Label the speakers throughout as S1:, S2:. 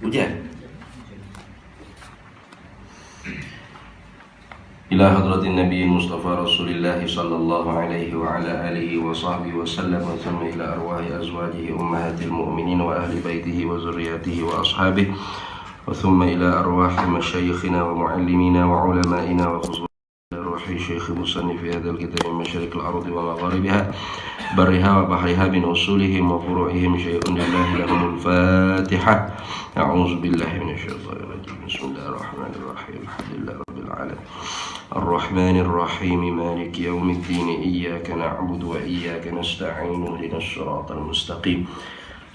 S1: Hujan. Ila hadratin Nabi Mustafa Rasulullah sallallahu alaihi wa ala alihi wa sahbihi wa sallam, wa thumma ila arwahi azwajihi ummahatil mu'minin wa ahli baitihi wa zurriyatihi wa ashabihi, wa thumma ila arwahi masyayikhina wa muallimina wa ulama'ina wa khususina روحي شيخ مصنف في هذا الكتاب من مشارق الأرض ومغاربها برها وبحرها من أصولهم وفروعهم شيء لله لهم الفاتحة. أعوذ بالله من الشيطان الرجيم. بسم الله الرحمن الرحيم. الحمد لله رب العالمين الرحمن الرحيم مالك يوم الدين إياك نعبد وإياك نستعين اهدنا الصراط المستقيم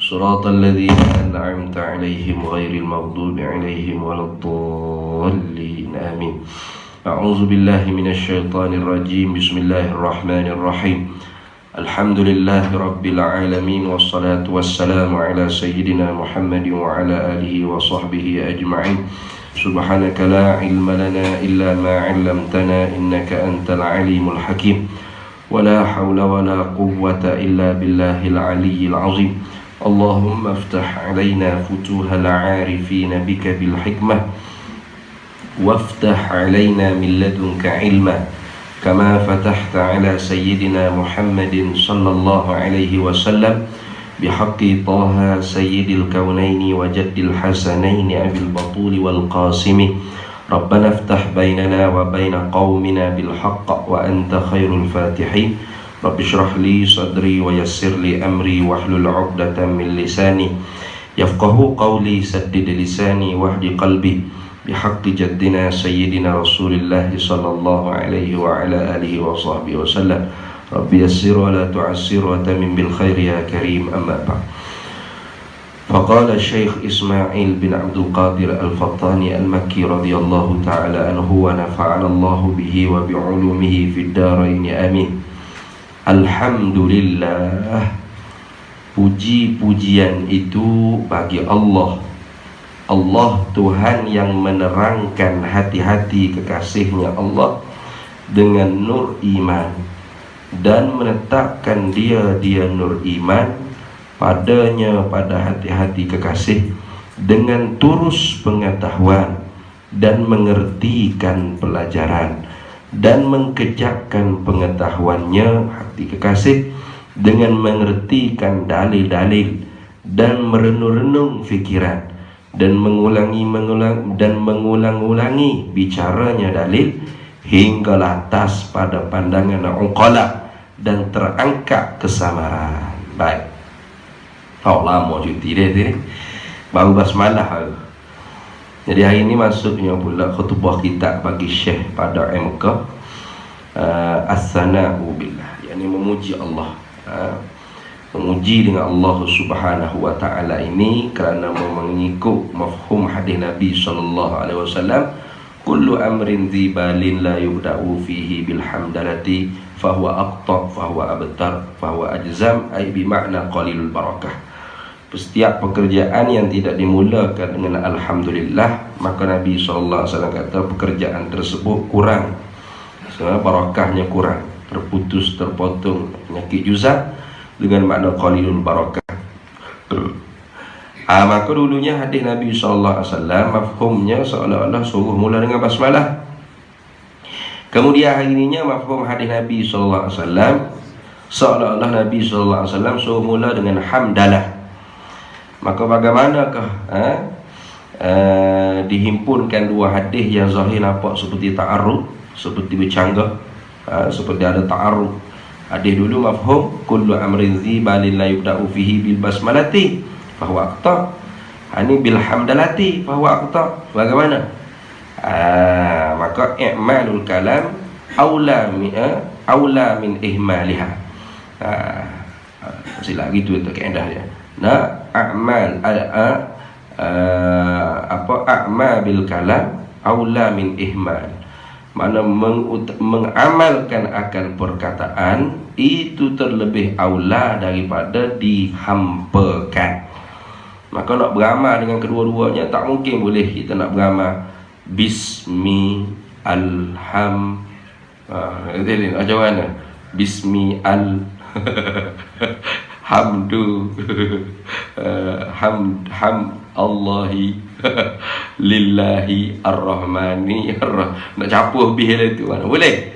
S1: صراط الذين أنعمت عليهم غير المغضوب عليهم ولا الضالين آمين. أعوذ بالله من الشيطان الرجيم. بسم الله الرحمن الرحيم. الحمد لله رب العالمين والصلاة والسلام على سيدنا محمد وعلى آله وصحبه أجمعين. سبحانك لا علم لنا إلا ما علمتنا إنك أنت العليم الحكيم. ولا حول ولا قوة إلا بالله العلي العظيم. اللهم افتح علينا فتوح العارفين بك بالحكمة وافتح علينا من لدنك علما كما فتحت على سيدنا محمد صلى الله عليه وسلم بحق طه سيد الكونين وجد الحسنين أبي البطول والقاسم. ربنا افتح بيننا وبين قومنا بالحق وأنت خير الفاتحين. رب اشرح لي صدري ويسر لي أمري واحلل عقدة من لساني يفقه قولي سدد لساني واهد قلبي بحق جدنا سيدنا رسول الله صلى الله عليه وعلى آله وصحبه وسلم. رب يسر ولا تعسر وتمن بالخير يا كريم. أما بعد، فقال الشيخ إسماعيل بن عبد القادر الفطاني المكي رضي الله تعالى عنه ونفعنا الله به وبعلومه في الدارين آمين. Alhamdulillah, puji-pujian itu bagi Allah. Allah Tuhan yang menerangkan hati-hati kekasihnya Allah dengan nur iman dan menetapkan dia nur iman padanya pada hati-hati kekasih dengan turus pengetahuan dan mengertikan pelajaran dan mengkejakkan pengetahuannya hati kekasih dengan mengertikan dalil-dalil dan merenung-renung fikiran dan mengulang-ulangi bicaranya dalil hingga latas pada pandangan uqala dan terangkat kesamaran. Baik, lama cuti dia baru basmalah. Jadi hari ini masuknya pula khutbah kita bagi Syekh pada MK as-sana'u billah, yakni memuji Allah. Memuji dengan Allah Subhanahu wa taala ini kerana mengikut mafhum hadis Nabi sallallahu alaihi wasallam, kullu amrin dzibalin la yubda'u fihi bil hamdalati fahuwa aqta fahuwa abtar fahuwa ajzam, ay bi makna qalilul barakah. Setiap pekerjaan yang tidak dimulakan dengan alhamdulillah, maka Nabi sallallahu alaihi wasallam kata pekerjaan tersebut kurang, sebab barakahnya kurang, terputus, terpotong, penyakit juzam dengan makna qalilul barakah. Maka dulunya hadis Nabi sallallahu alaihi wasallam mafhumnya seolah-olah suruh mula dengan basmalah. Kemudian hari ininya mafhum hadis Nabi sallallahu alaihi wasallam seolah-olah Nabi sallallahu alaihi wasallam suruh mula dengan hamdalah. Maka bagaimanakah dihimpunkan dua hadis yang zahir nampak seperti ta'arud, seperti bercanggah, seperti ada ta'arud. Hadis dulu mafhum kullu amrin dzibalin la yubda'u fihi bil basmalati fahuwa aqta, ini bil hamdalati fahuwa aqta. Bagaimana? Maka i'malul kalam aula min ihmaliha. Sila gitu itu kaedah dia. Nah, a'mal a'mal bil kalam aula min ihmal. Mana mengamalkan akan perkataan itu terlebih aula daripada dihampakan. Maka nak beramal dengan kedua-duanya tak mungkin boleh kita nak beramal bismi alham macam mana? Bismi al hamdu Allahi lillahi ar-rahmani nak campur habis lah tu mana boleh.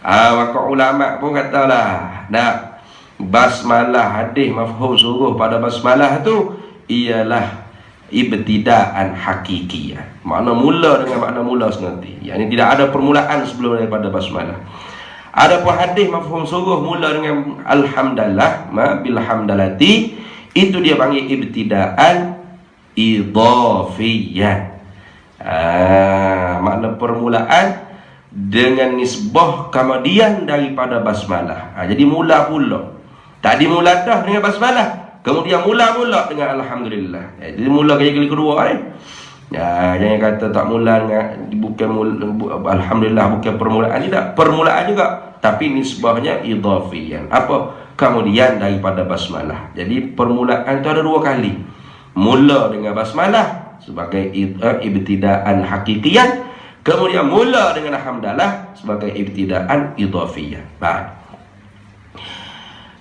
S1: Maka ulama pun katalah nak basmalah, hadis mafhum suruh pada basmalah tu ialah ibtidaan hakikiyah, makna mula dengan makna mula senanti, yakni tidak ada permulaan sebelum daripada basmalah. Adapun hadis mafhum suruh mula dengan alhamdulillah ma bil hamdalati, itu dia panggil ibtidaan idhafiyah. Makna permulaan dengan nisbah kemudian daripada basmalah. Jadi mula pula. Tadi mula dah dengan basmalah, kemudian mula dengan alhamdulillah. Jadi mula kali kedua ni. Jangan kata tak mula dengan alhamdulillah bukan permulaan, tidak, permulaan juga, tapi nisbahnya idhafiyan. Apa? Kemudian daripada basmalah. Jadi permulaan itu ada dua kali. Mula dengan basmalah sebagai ibtidaan hakikiyan, kemudian mula dengan alhamdulillah sebagai ibtidaan idhafiyah. Baik.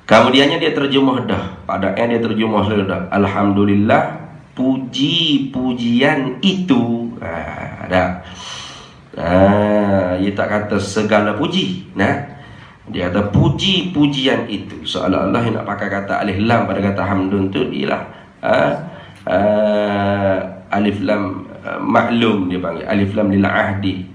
S1: Kemudiannya dia terjemah dah. Pada yang dia terjemah sudah alhamdulillah, puji-pujian itu. Dah. Dia tak kata segala puji. Dia kata puji-pujian itu. Seolah-olah nak pakai kata alif lam pada kata hamdun tu ialah alif lam maklum, dia panggil alif lam lil ahdi,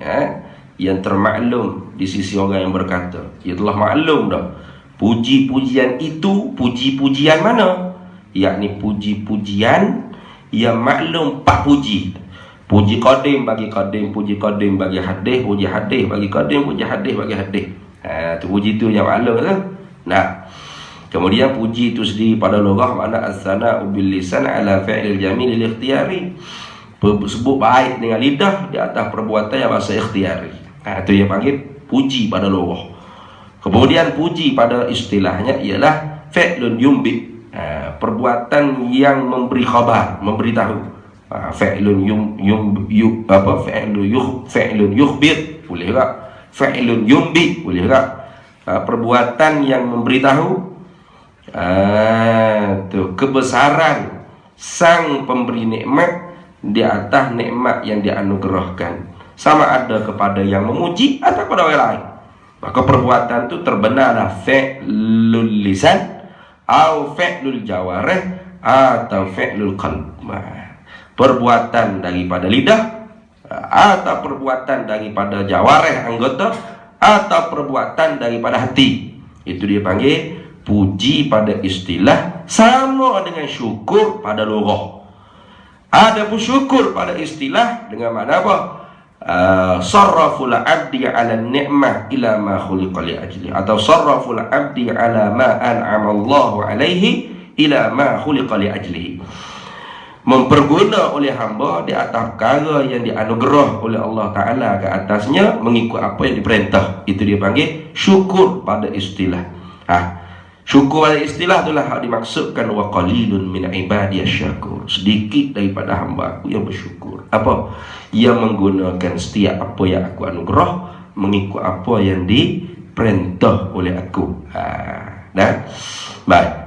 S1: yang termaklum di sisi orang yang berkata. Ia telah maklum dah. Puji-pujian itu, puji-pujian mana? Yakni puji-pujian yang maklum pak puji. Puji qadim bagi qadim, puji qadim bagi hadis, puji hadis bagi qadim, puji hadis bagi hadis. Tu puji tu yang maklum tu. Kemudian puji itu sendiri pada lughah makna as-sana'u bil lisan ala fi'lil jamil lil ikhtiyari. Sebut baik dengan lidah di atas perbuatan yang bahasa ikhtiyari. Itu yang panggil puji pada lughah. Kemudian puji pada istilahnya ialah fi'lun yumbi, perbuatan yang memberi khabar, memberitahu. Fi'lun fi'lun yukhbir, boleh tak? Fi'lun yumbi, boleh tak? Perbuatan yang memberitahu kebesaran sang pemberi nikmat di atas nikmat yang dianugerahkan, sama ada kepada yang memuji atau kepada orang lain. Maka perbuatan itu terbenarlah fi'lul lisan atau fi'lul jawarih atau fi'lul qalb. Perbuatan daripada lidah atau perbuatan daripada jawarih anggota atau perbuatan daripada hati. Itu dia panggil puji pada istilah, sama dengan syukur pada lughah. Adapun syukur pada istilah dengan makna apa? Sarraful abdi ala ni'mah ila ma khuliqa li ajli, atau sarraful abdi ala ma an'ama Allahu alaihi ila ma khuliqa li ajlihi. Memperguna oleh hamba di atas perkara yang dianugerah oleh Allah Ta'ala ke atasnya mengikut apa yang diperintah. Itu dia panggil syukur pada istilah. Syukur pada istilah itulah yang dimaksudkan wa qalilun min ibadiyas syakur. Sedikit daripada hamba aku yang bersyukur. Apa? Yang menggunakan setiap apa yang aku anugerah mengikut apa yang diperintah oleh aku. Baik.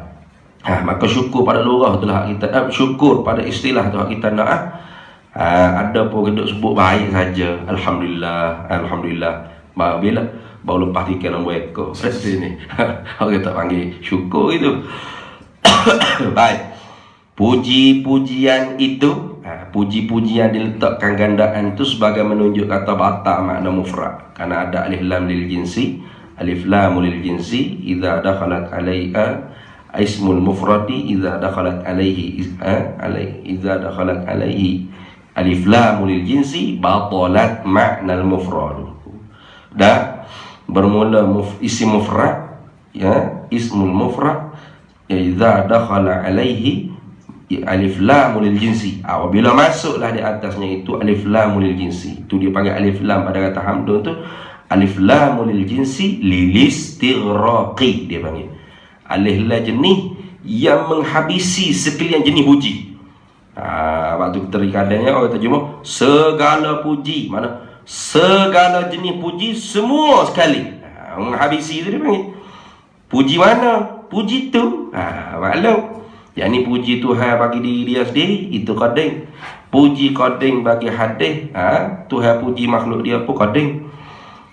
S1: Maka syukur pada lughah itulah kita, syukur pada istilah tu kita nak. Ada pun kita sebut baik saja, alhamdulillah, alhamdulillah. Bila baru lepas tiket nombor ekor sini orang tak panggil syukur itu. Baik. Puji-pujian itu, puji-pujian diletakkan gandaan itu sebagai menunjuk kata bata makna mufrad, karena ada alif lam lil jinsi, alif lam lil jinsi idza dakhalat alaiha ismul mufradi idza dakhalat alaihi idza dakhalat alaihi alif lam lil jinsi batalat makna al mufrad. Dan bermula isim mufrad, ya, ismul mufrad idza dakhala alaihi alif lam lil jinsi. Apabila masuklah di atasnya itu alif lam lil jinsi, itu dia panggil alif lam pada kata hamdun tu alif lam lil jinsi lil istighraqi, dia panggil alif lam jenis yang menghabisi sekalian jenis puji. Waktu terkadangnya orang terjemah segala puji, mana segala jenis puji semua sekali. Menghabisi itu dia panggil puji mana? puji tu. Maklum. Yang ni puji Tuhan bagi diri dia sendiri, itu qading. Puji qading bagi hadis, Tuhan puji makhluk dia pun qading.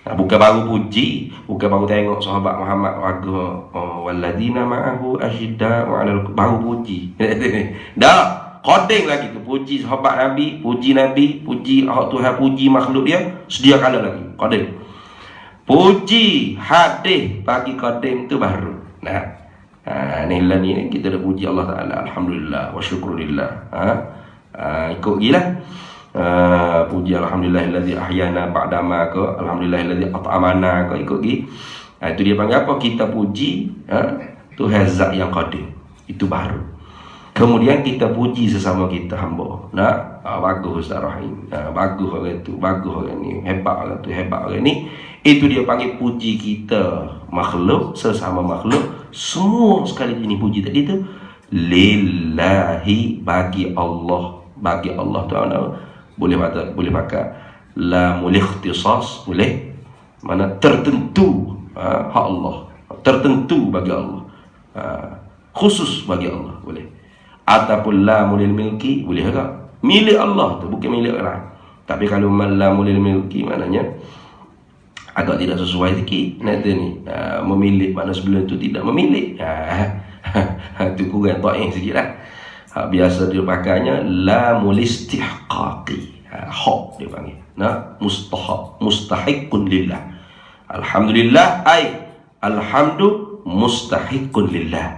S1: Bukan baru puji, bukan baru tengok sahabat Muhammad raga, walladzina ma'ahu asyidda'u 'alal baru puji. Dah, qading lagi tu, puji sahabat Nabi, puji Tuhan, puji makhluk dia, sedia kala lagi, qading. Puji hadis bagi qading tu baru. Ni kita dah puji Allah Taala, alhamdulillah wa syukurillah. Ikut gilah. Puji alhamdulillahillazi ahyana ba'dama ke, alhamdulillahillazi at'amana ke, ikut gi. Itu dia panggil apa? Kita puji Tuhan zat yang qadir. Itu baru. Kemudian kita puji sesama kita hamba. Bagus Ustaz Rahim. Bagus orang tu, bagus orang ni, hebat orang tu, hebat orang ni. Itu dia panggil puji kita makhluk, sesama makhluk. Semua sekali ini puji tadi tu lillahi, bagi Allah. Bagi Allah Ta'ala. Boleh pakai lamul ikhtisas, boleh, mana tertentu, hak Allah, tertentu bagi Allah, khusus bagi Allah, boleh. Ataupun lamul milki, boleh juga, milik Allah tu, bukan milik orang. Tapi kalau lamul milki maknanya agak tidak sesuai sikit, nanti ni memilih, makna sebelum tu tidak memilih, tu kurang ta'in sikit lah. Biasa dia pakainya lamul istihqaqi, hak dia panggil, mustahaq, mustahiqun lillah. Alhamdulillah ay alhamdu mustahiqun lillah.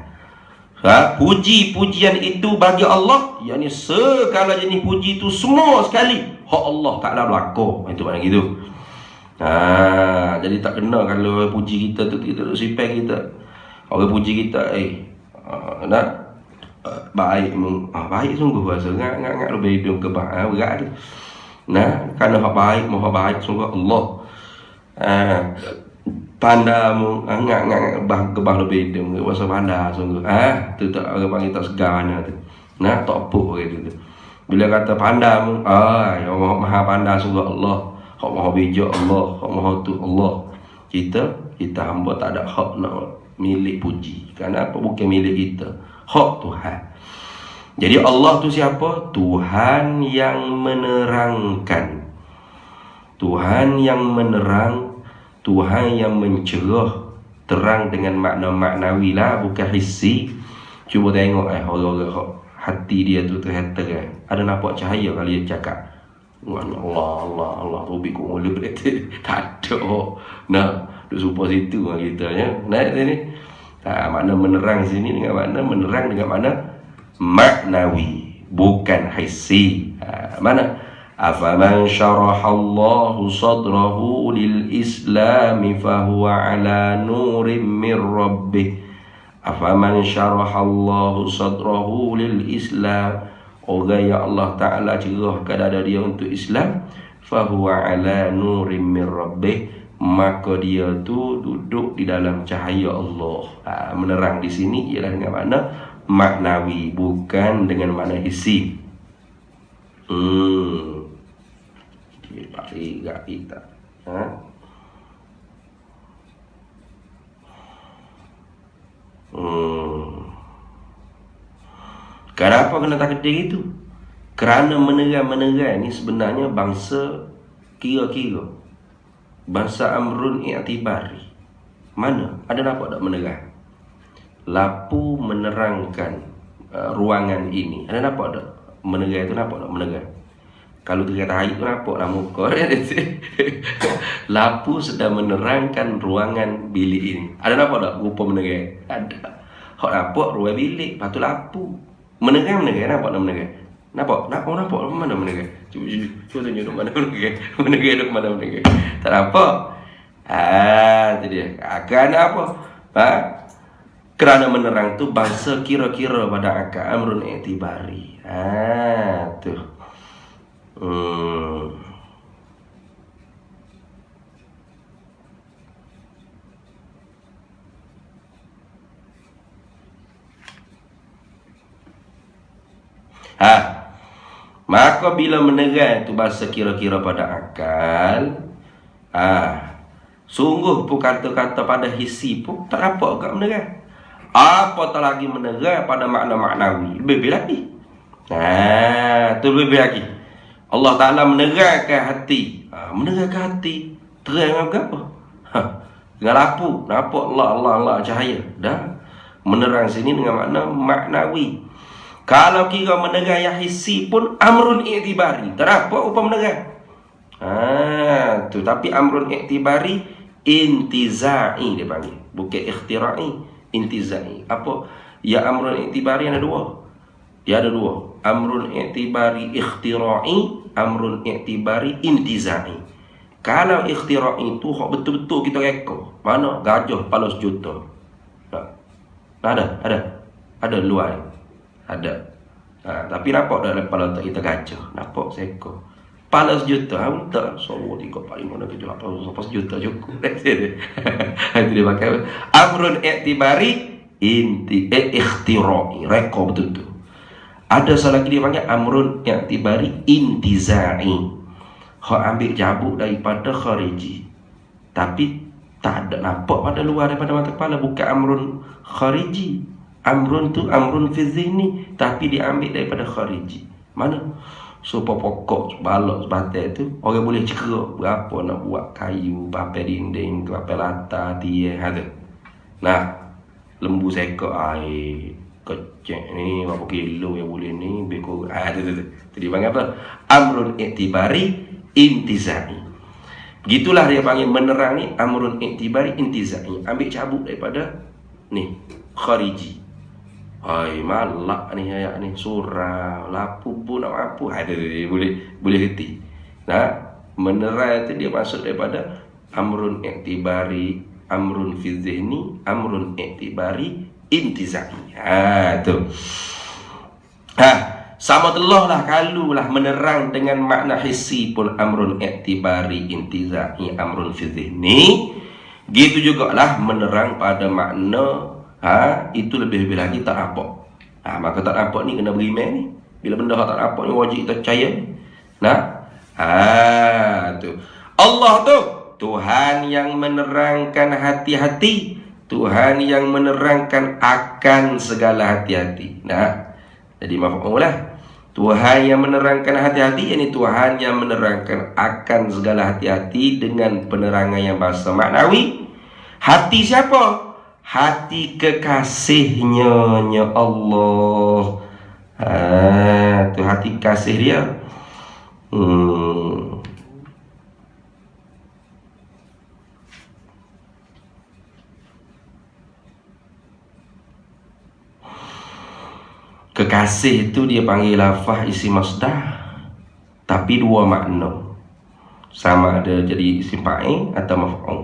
S1: Puji-pujian itu bagi Allah, yakni segala jenis puji itu semua sekali hak Allah Ta'ala berlaku. Itu makna gitu. Jadi tak kena kalau puji kita tu kita duk sipai kita. Orang puji kita baik, baik sungguh rasa ngak lebih hidung ke berat tu. Kerana hak baik, maha baik sungguh Allah. Pandamu ngak gebah lebih hidung rasa pandai sungguh. Tu tak orang panggil tak segarnya tu. Tak apa orang tu. Bila kata pandamu, yang maha pandai sungguh Allah. Hak maha bijak Allah, hak maha tu Allah. Kita hamba tak ada hak nak milik puji. Kenapa? Bukan milik kita, hak Tuhan. Jadi Allah tu siapa? Tuhan yang menerangkan, Tuhan yang menerang, Tuhan yang mencerah, terang dengan makna maknawi lah, bukan hissi. Cuba tengok orang-orang hati dia tu terang. Ada nampak cahaya kalau dia cakap Allah Rubi ku mula berarti tak ada. Duk sumpah situ kita nya. Sini. Makna menerang sini dengan makna menerang dengan makna maknawi, bukan hissi. Mana? Afaman syarahallahu sadrahu lil islami fahuwa ala nurim min rabbih. Afaman syarahallahu sadrahu lil islam, orang yang Allah Ta'ala cerahkan dada dia untuk Islam, fahuwa ala nurim min rabbih, maka dia tu duduk di dalam cahaya Allah. Menerang di sini ialah dengan makna maknawi, bukan dengan makna hissi. Balik gak kita. Kenapa kena tak kedai itu? Kerana menerang ni sebenarnya bangsa kira-kira, bangsa amrun i'tibari. Mana? Ada nampak tak menerang? Lapu menerangkan ruangan ini. Ada nampak tak? Menerang itu nampak tak menerang? Kalau dia kata air tu nampak lah muka. Lapu sedang menerangkan ruangan bilik ini. Ada nampak tak rupa menerang? Ada. Hak nampak ruang bilik, lepas tu lapu. Menerang, nampak tak menerang? Nampak mana menerang? Cuba tunjuk duk mana menerang. Menerang duk mana menerang. Tak nampak? Itu dia. Kerana apa? Kerana menerang tu bangsa kira-kira pada akal amrun i'tibari. Tu. Maka bila menerang tu bahasa kira-kira pada akal, sungguh pun kata-kata pada hissi pun tak nampak kat menerang. Apatah lagi menerang pada makna maknawi, lebih lagi. Nah, tu lebih lagi. Allah Ta'ala menerangkan hati. Menerangkan hati. Terang apa? Dengan lampu. Nampak Allah cahaya. Dah. Menerang sini dengan makna maknawi. Kalau kira menerang yang hissi pun amrun i'tibari. Tak apa upah menerang. Tu tapi amrun i'tibari intizai dia panggil. Bukan ikhtira'i, intizai. Apa? Ya amrun i'tibari ada dua. Dia ada dua. Amrun i'tibari ikhtira'i, amrun i'tibari intizai. Kalau ikhtira'i itu hak betul-betul kita reka. Mana gajah pala sejuta. Ada luar. Ada. Tapi nampak dah kepala tak kita gajah. Nampak seekor. Pala sejuta. Tak. Semua 3, 4, 5, 6, 7, 8, sampai sejuta cukup. Itu dia pakai. Amrun i'tibari ikhtira'i. Reka betul-betul. Ada salah lagi dia panggil amrun i'tibari intizai. Hak ambil cabuk daripada khariji. Tapi tak ada nampak pada luar daripada mata kepala. Bukan amrun khariji. Amrun tu amrun fi zihni, tapi diambil daripada khariji. Mana? Supaya pokok balok sebatai tu orang boleh cekera berapa nak buat kayu, papai dinding, papai lata, tiang ada. Nah, lembu sekor air kecek ni berapa kilo yang boleh ni beko tu. Jadi panggil apa? Amrun i'tibari intizai. Begitulah dia panggil menerang ni amrun i'tibari intizai. Ambil cabut daripada ni khariji. Hai malak ni ayat ni surah lapu pun nak apa ada boleh reti. Nah, menerang tu dia masuk daripada amrun i'tibari, amrun fi zihni, amrun i'tibari intizai. Tu. Sama telah lah kalau lah menerang dengan makna hissi pun amrun i'tibari intizai, amrun fi zihni. Gitu jugalah menerang pada makna itu lebih-lebih lagi tak nampak. Maka tak nampak ni kena beriman ni. Bila benda tak nampak ni wajib kita percaya ni. Nah, tu. Allah tu Tuhan yang menerangkan hati-hati, Tuhan yang menerangkan akan segala hati-hati. Nah, jadi maf'ulah. Tuhan yang menerangkan hati-hati, yakni Tuhan yang menerangkan akan segala hati-hati dengan penerangan yang bahasa maknawi. Hati siapa? Hati kekasihnya Allah. Tu hati kasih dia. Kekasih itu dia panggil lafaz isi masdar, tapi dua makna. Sama ada jadi isim fa'il atau maf'ul.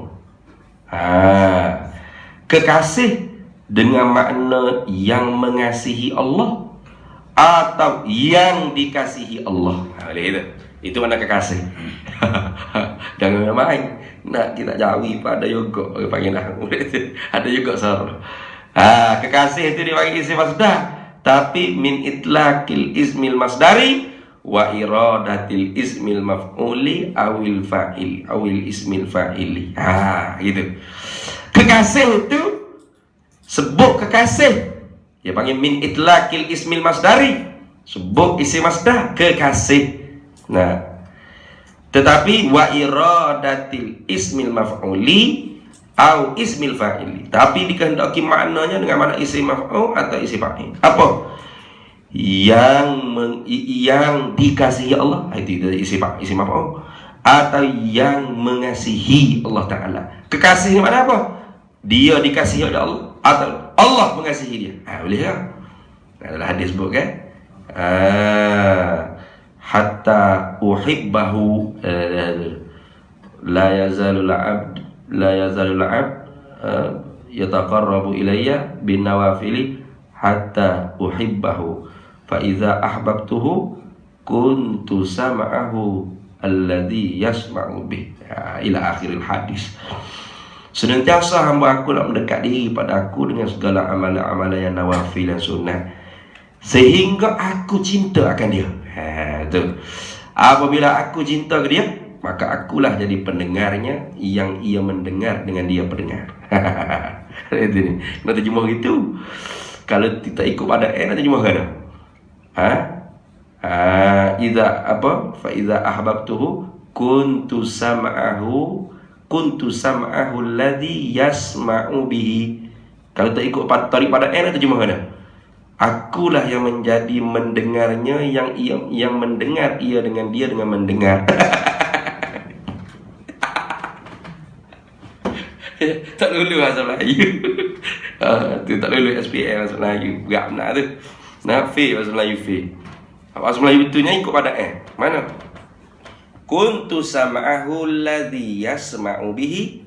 S1: Kekasih dengan makna yang mengasihi Allah atau yang dikasihi Allah. Itu mana kekasih. Jangan main. Nak kita jauhi pada yoga orang panggil lah. Ada juga sarah. Kekasih itu dipanggil isim masdar, tapi min itlaqil ismil masdari wa iradatil ismil maf'uli awil fa'il awil ismil fa'ili. Gitu. Kekasih itu sebut kekasih dia panggil min itlaqil ismil masdari, sebut isim masdar kekasih. Nah, tetapi wa iradatil ismil maf'uli au ismil fa'ili, tapi dikehendaki maknanya dengan makna isim maf'ul atau isim fa'il. Apa? Yang dikasihi Allah, itu isim maf'ul, atau yang mengasihi Allah Ta'ala. Kekasih ni mana apa? Dia dikasihi oleh Allah atau Allah mengasihi dia. Boleh tak? Adalah hadis sebut kan? Hatta uhibbahu la yazalul abd yataqarrabu ilayya bin nawafili hatta uhibbahu fa idza ahbabtuhu kuntu sam'ahu alladhi yasma'u bih. Ila akhiril hadis. Senantiasa hamba aku nak mendekat diri pada aku dengan segala amalan-amalan yang nawafil dan sunnah, sehingga aku cinta akan dia. Tu. Apabila aku cinta ke dia, maka akulah jadi pendengarnya yang ia mendengar dengan dia pendengar. Itu ni. Nak terjemah gitu. Kalau kita ikut pada nak terjemah kan? Ha? Iza apa? Fa iza ahbabtuhu kuntu sam'ahu alladhi yasma'u bihi. Kalau tak ikut tarik pada nak terjemah kan? Akulah yang menjadi mendengarnya, yang mendengar ia dengan dia dengan mendengar. Tak lulu bahasa Melayu. Tu tak lulu SPM bahasa Melayu. Gak benar tu. Nafi bahasa Melayu fi. Bahasa Melayu betulnya ikut pada mana? Kuntu sam'ahu alladhi yasma'u bihi.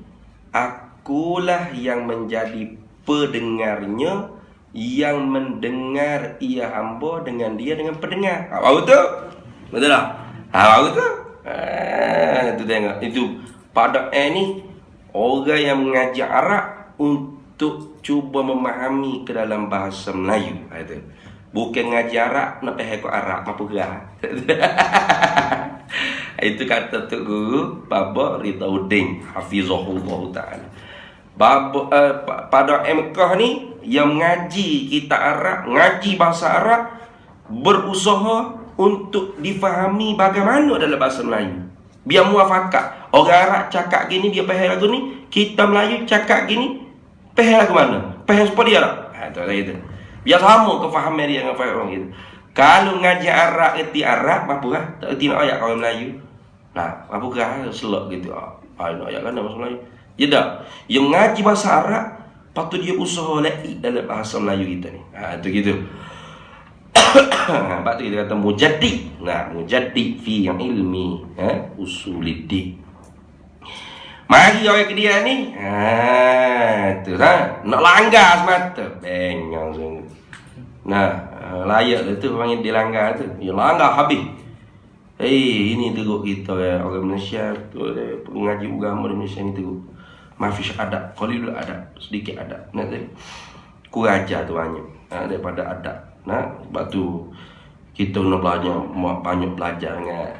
S1: Akulah yang menjadi pendengarnya, yang mendengar ia hamba dengan dia dengan pendengar. Baru tu? Betul tak? Baru tu? Tu tengok. Itu pada ni orang yang mengajar Arab untuk cuba memahami ke dalam bahasa Melayu. Itu. Bukan ngajar Arab nak faham ke Arab apa gerah. Itu kata Tok Guru Baba Ridauddin hafizahullah taala. Pada Mekah ni yang mengaji kitab Arab, ngaji bahasa Arab, berusaha untuk difahami bagaimana dalam bahasa Melayu. Biar muafakat. Orang Arab cakap gini dia faham lagu ni, kita Melayu cakap gini faham lagu mana? Faham seperti dia tak? Tu lah gitu. Biar sama kefahaman dia dengan faham orang gitu. Kalau ngaji Arab erti Arab apa lah? Tak erti nak ayat orang Melayu. Nah, apa kah selok gitu. Nak ayat kan bahasa Melayu. Ya tak? Yang ngaji bahasa Arab patut dia usaha laik dalam bahasa Melayu kita ni. Tu gitu. Sebab tu kita kata mujaddid. Nah, mujaddid fi yang ilmi, usuluddin. Mari orang dia ni, tu lah. Nak langgar semata. Bengong sungguh. Nah, layak lah tu panggil dia langgar tu. Ya langgar habis. Ini teruk kita orang Malaysia tu, pengaji agama di Malaysia ni teruk. Mafish adab, qalilul adab, sedikit adab. Nah, kurang ajar tu banyak daripada adab. Nah, sebab tu kita nak banyak belajar dengan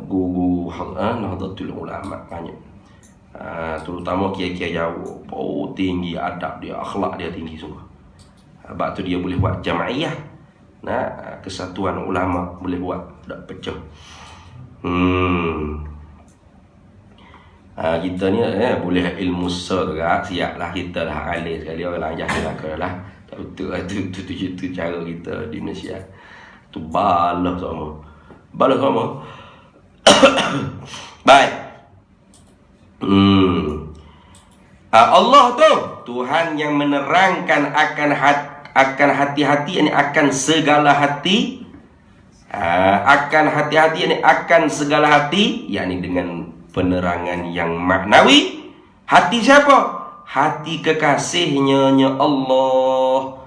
S1: guru Nahdlatul Ulama banyak. Terutama kiai-kiai Jawa, tinggi adab dia, akhlak dia tinggi semua. Sebab tu dia boleh buat jamaiyah. Nah, kesatuan ulama boleh buat tak pecah. Kita ni boleh ilmu serak, siaplah kita lah alim sekali orang ajar kita lah. Tak betul lah tu cara kita di Malaysia. Tu balas sama. Baik. Allah tu Tuhan yang menerangkan akan hati-hati ini akan segala hati. Akan hati-hati ini akan segala hati, yakni dengan penerangan yang maknawi. Hati siapa? Hati kekasihnya Allah.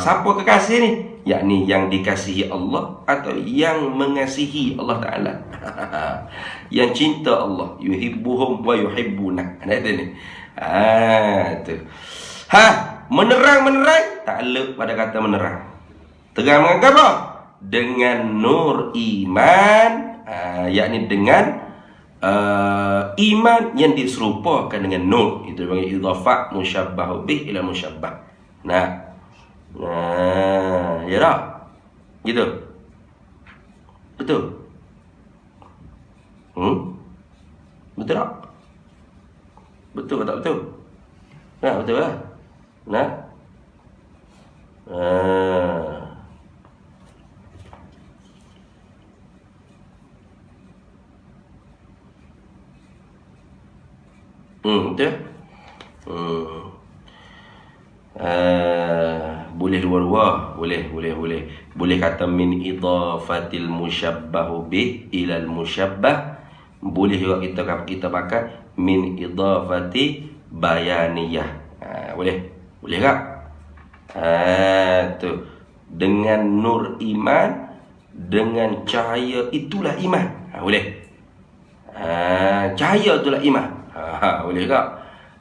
S1: Siapa kekasih ni? Yakni yang dikasihi Allah atau yang mengasihi Allah Ta'ala. Yang cinta Allah. Yuhibbuhum wa yuhibbuna. Ada ni. Tu. Menerang. Tak elok pada kata menerang. Terang dengan apa? Dengan nur iman. Yakni dengan iman yang diserupakan dengan nur. Itu dipanggil idhafah musyabbah bih ila musyabbah. Ya tak? Gitu. Betul? Betul tak? Betul tak betul? Betul lah. Betul? Boleh dua-dua. Boleh kata min idafatil musyabbahu bih ilal musyabbah. Boleh juga kita pakai min idafati bayaniyah. Boleh tak? Tu dengan nur iman, dengan cahaya itulah iman. Boleh. Cahaya itulah iman. Boleh tak?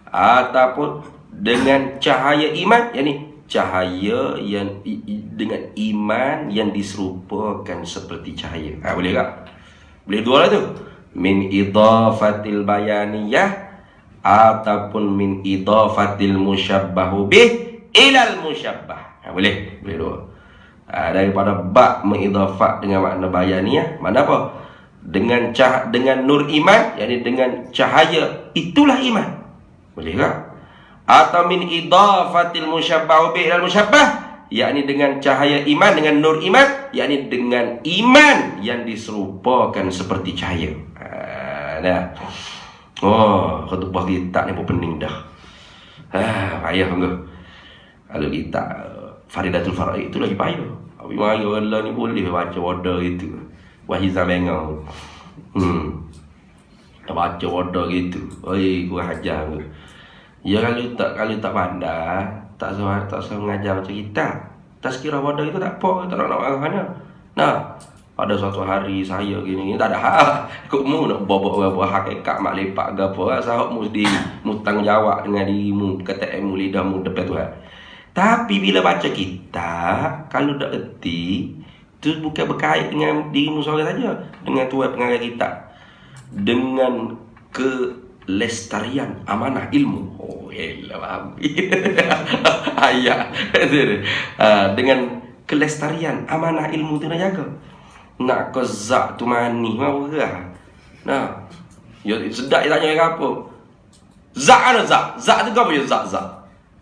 S1: Ataupun dengan cahaya iman, yakni cahaya yang dengan iman yang diserupakan seperti cahaya. Boleh tak? Boleh dua lah tu. Min idafatil bayaniyah ataupun min idafatil musyabbahu bih ilal musyabbah. Boleh dua. Daripada ba mengidafat dengan makna bayaniyah, mana apa? Dengan nur iman, yakni dengan cahaya itulah iman. Boleh tak? Atau min idafatil musyabbahu bih ilal musyabbah, yakni dengan cahaya iman, dengan nur iman, yakni dengan iman yang diserupakan seperti cahaya. Khutbah kita ni pun pening dah. Payah enggak. Kalau kita Faridatul Faraid itu lagi payah. Abi maya Allah ni boleh baca wadah gitu. Wahiza bengau. Baca wadah gitu. Oi, gua hajar aku. Ya kalau tak pandai, tak usah mengajar macam kita. Tazkirah wadah itu tak apa, tak nak arahnya. Nah, pada suatu hari saya gini tak ada hak. Kau nak bawa hakikat mak lepak ke apa? Sahab mesti mutang jawab dengan dirimu, kata ilmu lidahmu depan Tuhan. Tapi bila baca kita, kalau tak erti, itu bukan berkait dengan dirimu seorang saja, dengan Tuhan pengarah kita, dengan kelestarian amanah ilmu. Oh, elah faham. Ayat. Dengan kelestarian amanah ilmu tu nak jaga. Nak ke zat tu mani mau gerah. Nah, yo sedap dia tanya apa? Zat ada zat. Zat tu apa ya zat?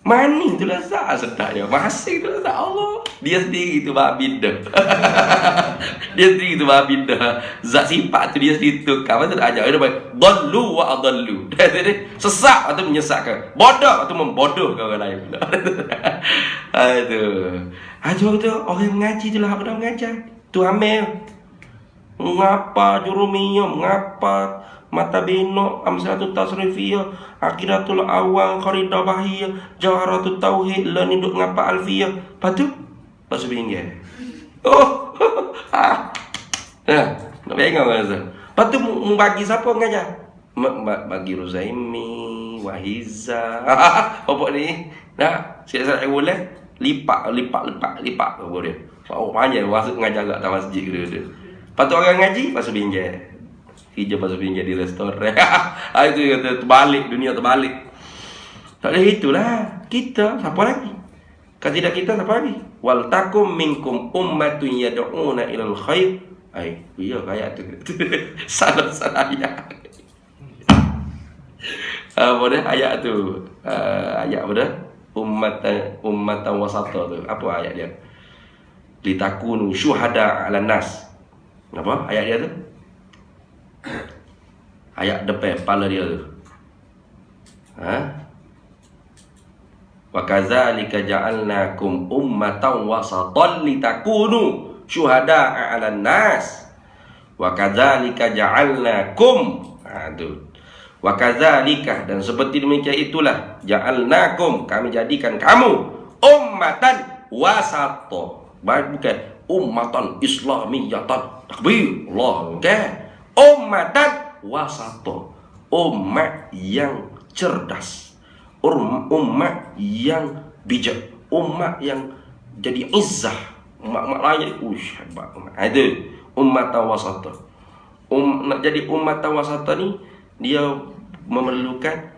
S1: Mani tu lah zat sedapnya. Masih tu lah zat Allah. Dia sendiri tu babinda. Dia sendiri tu babinda. Zat sifat tu dia sendiri tu. Apa tu ajak dia dallu wa adallu. Sesat atau menyesatkan. Bodoh atau membodohkan orang lain. Aduh. Ajar tu orang mengaji tu lah benar mengajar. Tu amil. Mengapa jurumiyah, mengapa mata binok, amsalatut tasrifiyah, akiratul awal, kharidah bahiyah, jawharatul tauhid, lan induk ngapa alfiyah. Patu bahasa pinggir. Oh. Nak pegang rasa. Patu membagi siapa mengajar? Bagi Ruzaimi, Wahiza. Apa ni? Nah, saya boleh lipat apa dia. Oh, panjang masuk mengajar kat dalam masjid dia. Patut orang ngaji pasal pinggir. Hijau pasal pinggir di restoran. Itu kata terbalik, dunia terbalik. Tak ada itulah. Kita siapa lagi? Kalau tidak kita siapa lagi? Wal takum minkum ummatun yad'una ilal khair. Iya ayat tu. Salah ayat. Apa dah ayat tu? Ayat apa dah? Ummatan wasata tu. Apa ayat dia? Litakunu syuhada 'alan nas. Apa ayat dia tu? Ayat depan kepala dia tu. Wa kadzalika ja'alnakum ummatan wasatan litakunu syuhada 'alan nas. Wa kadzalika ja'alnakum. Wa kadzalika, dan seperti demikian itulah ja'alnakum, kami jadikan kamu ummatan wasata. Bukan ummatan islamiyatan. Takbir Allah, okay? Ummatan wasata, umat yang cerdas, umat yang bijak, umat yang jadi izzah, umat lain jadi hebat. Ada ummatan wasata. Nak jadi ummatan wasata ni dia memerlukan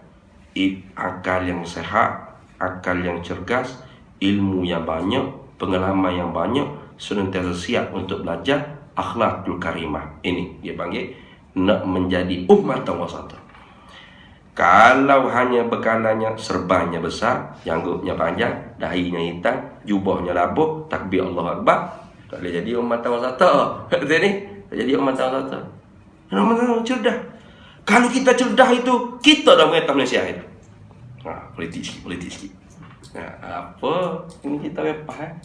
S1: akal yang sehat, akal yang cergas, ilmu yang banyak, pengalaman yang banyak, senantiasa siap untuk belajar akhlakul karimah. Ini dia panggil nak menjadi ummatan wasata. Kalau hanya bekalannya serbannya besar, janggutnya panjang, dahinya hitam, jubahnya labuh, takbir Allah Akbar, tak boleh jadi ummatan wasata. Kata ni, tak jadi ummatan wasata. Ummatan cerdas. Kalau kita cerdas itu, kita dah mengerti Malaysia itu. Politik sikit. Apa? Ini kita lepas.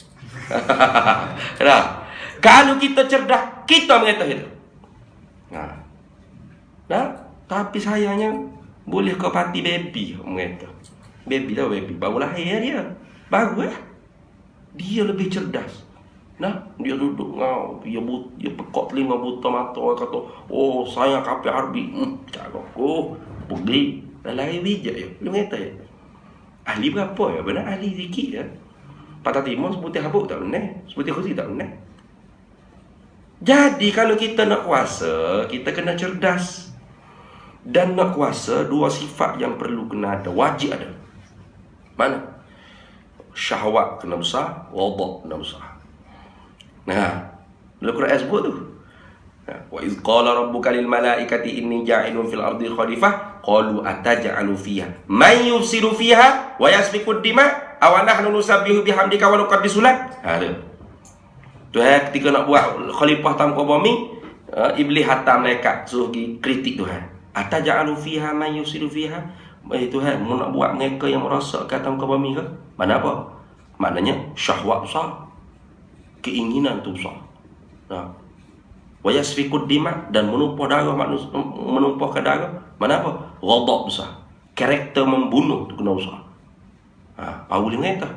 S1: Kenapa? Kalau kita cerdas, kita mengerti itu. Tapi sayangnya boleh kau parti baby mengerti. Baby dah baby, baru lahir dia. Baru dia lebih cerdas. Dia duduk dia pekok telinga buta mata, kata, oh saya kapi harbi. Cakap pergi lahir bijak ya. Lu mengerti ya? Ahli berapa ya? Benar ahli sikit ya. Patah timur seputih habuk tak benar, seputih kursi tak benar. Jadi kalau kita nak kuasa, kita kena cerdas. Dan nak kuasa, dua sifat yang perlu kena ada, wajib ada. Mana? Syahwat kena besar, ghadab kena besar. Nah, dalam Quran sebut tu. Wa iz qala rabbuka lil malaikati inni ja'ilun fil ardi khalifah qalu ataj'alu fiha man yufsidu fiha wa yasfiku ad-dima aw nahnu nusabbihu bihamdika wa nuqaddisu lak. Ada. Tuhan ketika nak buat khalifah tanpa bumi, iblis hantar malaikat suruh pergi kritik Tuhan. Ataj'alu fiha man yufsidu fiha. Tuhan, mu nak buat mereka yang merosakkan tanpa bumi ke? Mana apa? Maknanya syahwat besar. Keinginan tu besar. Nah, wa yasfikud dima, dan menumpah darah manusia, menumpahkan darah. Mana apa? Ghadab besar. Karakter membunuh tu kena besar. Paulin kata,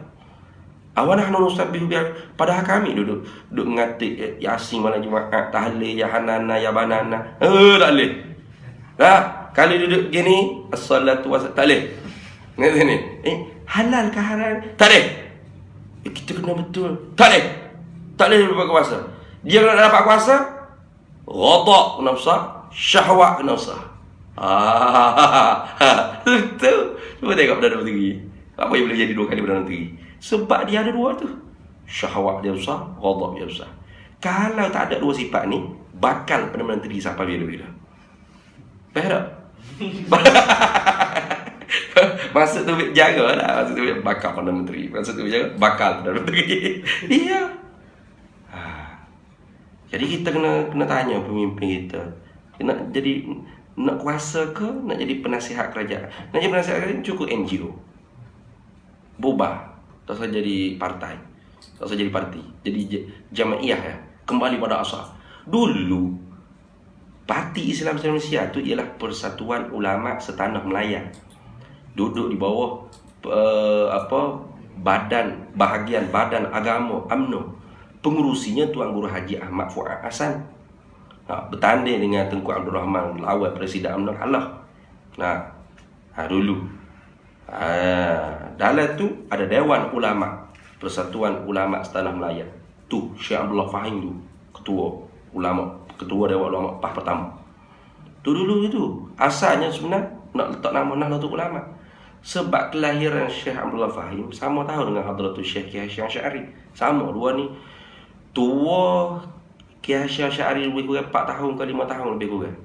S1: awanahnu nusabbihu bi, padahal kami duduk ngati Yasin malam Jumaat, tahlil ya hanana ya banana. Tak boleh. Kali duduk gini, as-salatu wa tak boleh. Ngerti ni? Halal ke haram? Tak boleh. Kita kena betul. Tak boleh. Tak boleh dapat kuasa. Dia nak dapat kuasa, ghadab kena besar, syahwat kena besar. Betul. Cuba tengok Perdana Menteri. Apa yang boleh jadi dua kali Perdana Menteri? Sebab dia ada dua tu. Syahwat dia besar, ghadab dia besar. Kalau tak ada dua sifat ni, bakal Perdana Menteri sampai bila-bila. Faham tak? Maksud tu jaga lah. Maksud tu bakal Perdana Menteri. Maksud tu jaga bakal Perdana Menteri. Iya. Jadi kita kena tanya pemimpin kita, nak kuasa ke, nak jadi penasihat kerajaan? Nak jadi penasihat kerajaan cukup NGO, bubar, tak usah jadi partai, tak usah jadi parti, jadi jamaiyah ya. Kembali pada asal. Dulu Parti Islam Malaysia tu ialah Persatuan Ulama Setanah Melayu. Duduk di bawah bahagian badan agama UMNO. Pengurusinya Tuan Guru Haji Ahmad Fuad Hasan. Bertanding dengan Tengku Abdul Rahman lawan Presiden UMNO kalah. Dulu. Dalam tu ada Dewan Ulama Persatuan Ulama Setanah Melayu. Tu Syekh Abdullah Fahim tu ketua ulama, ketua Dewan Ulama PAH pertama. Tu dulu itu asalnya sebenarnya nak letak nama Nahdlatul Ulama. Sebab kelahiran Syekh Abdullah Fahim sama tahun dengan Hadratul Syekh Kiai Hasyim Asy'ari. Sama dua ni. Tua Kiai Hasyim Asy'ari lebih kurang 4 tahun ke 5 tahun lebih kurang.